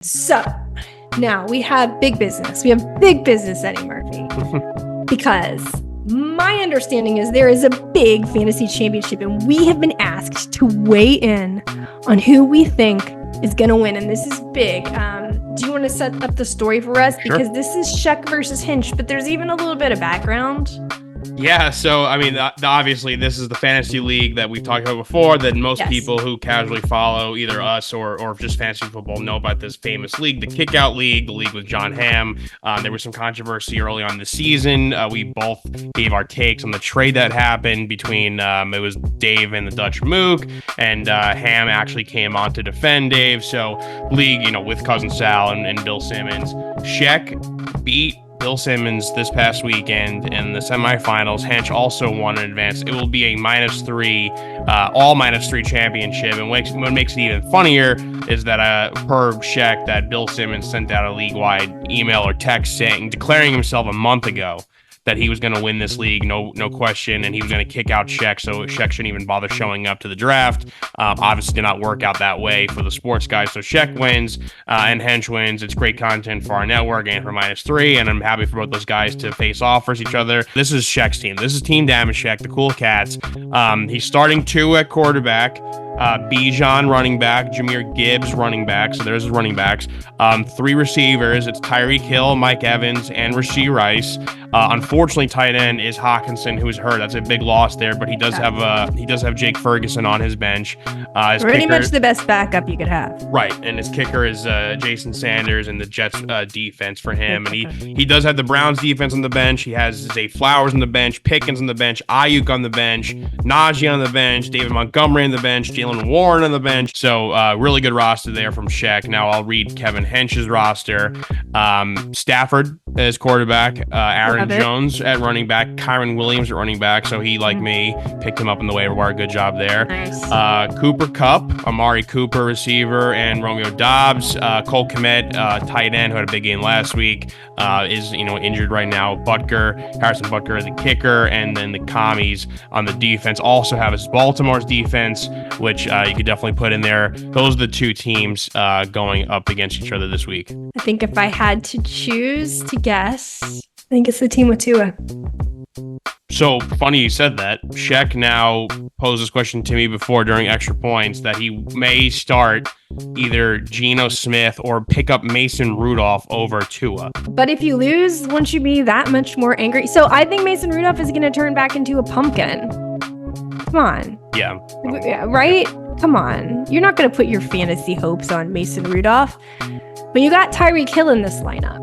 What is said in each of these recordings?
So now we have big business. We have big business, Eddie Murphy. Because my understanding is there is a big fantasy championship, and we have been asked to weigh in on who we think is going to win. And this is big. Do you want to set up the story for us? Sure. Because this is Shek versus Hench, but there's even a little bit of background. Yeah, so I mean, obviously, this is the fantasy league that we've talked about before. That most people who casually follow either us or just fantasy football know about this famous league, the Kickout League, the league with John Hamm. There was some controversy early on in the season. We both gave our takes on the trade that happened between it was Dave and the Dutch Mook, and Hamm actually came on to defend Dave. So league, with Cousin Sal and Bill Simmons, Shek beat Bill Simmons this past weekend in the semifinals. Hench also won in advance. It will be a -3, all -3 championship. And what makes it even funnier is that per Shek, that Bill Simmons sent out a league-wide email or text declaring himself a month ago that he was going to win this league, no question, and he was going to kick out Shek, so Shek shouldn't even bother showing up to the draft. Obviously did not work out that way for the sports guys, so Shek wins and Hench wins. It's great content for our network and for -3, and I'm happy for both those guys to face off versus each other. This is Shek's team. This is Team Dameshek, the Cool Cats. He's starting 2 at quarterback, Bijan running back, Jahmyr Gibbs running back. So there's his running backs. 3 receivers. It's Tyreek Hill, Mike Evans, and Rashee Rice. Unfortunately, tight end is Hawkinson, who is hurt. That's a big loss there, but he does have Jake Ferguson on his bench. Pretty much the best backup you could have. Right, and his kicker is Jason Sanders, and the Jets defense for him. And he does have the Browns defense on the bench. He has Zay Flowers on the bench, Pickens on the bench, Ayuk on the bench, Najee on the bench, David Montgomery on the bench, Jalen Warren on the bench. So really good roster there from Shek. Now I'll read Kevin Hench's roster. Stafford as quarterback, Aaron Jones at running back, Kyron Williams at running back. So he, like me, picked him up in the waiver wire. Good job there. Nice. Cooper Kupp, Amari Cooper receiver, and Romeo Dobbs. Cole Kmet, tight end, who had a big game last week, is injured right now. Harrison Butker is the kicker, and then the commies on the defense also have his Baltimore's defense, which you could definitely put in there. Those are the 2 teams going up against each other this week. I think if I had to choose to guess, I think it's the team with Tua. So funny you said that. Shek now posed this question to me before during extra points that he may start either Geno Smith or pick up Mason Rudolph over Tua. But if you lose, won't you be that much more angry? So I think Mason Rudolph is going to turn back into a pumpkin. Come on. Yeah. Right? Come on. You're not going to put your fantasy hopes on Mason Rudolph. But you got Tyreek Hill in this lineup.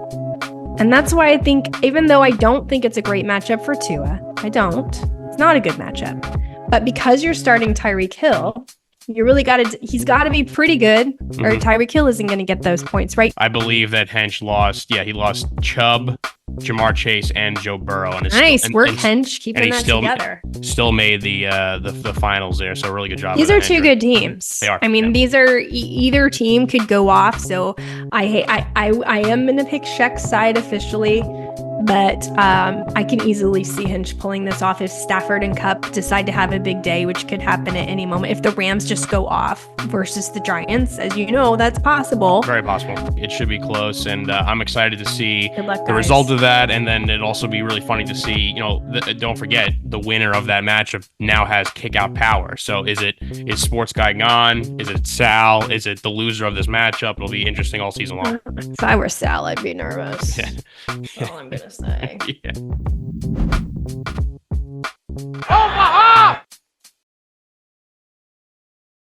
And that's why I think, even though I don't think it's a great matchup for Tua, it's not a good matchup. But because you're starting Tyreek Hill, you really he's got to be pretty good, or Tyreek Hill isn't going to get those points, right? I believe that Hench lost Chubb, Jamar Chase, and Joe Burrow. And nice work, Hench, keeping that together. Still made the finals there, so really good job. These are 2 good teams. They are. I mean, these are either team could go off. So I am going to pick Shek's side officially. But I can easily see Hench pulling this off if Stafford and Kupp decide to have a big day, which could happen at any moment. If the Rams just go off versus the Giants, as you know, that's possible. Very possible. It should be close, and I'm excited to see the result of that. And then it'd also be really funny to see, don't forget, the winner of that matchup now has kick-out power. So is Sports Guy gone? Is it Sal? Is it the loser of this matchup? It'll be interesting all season long. If I were Sal, I'd be nervous. Yeah. That's all I'm going to say. Yeah.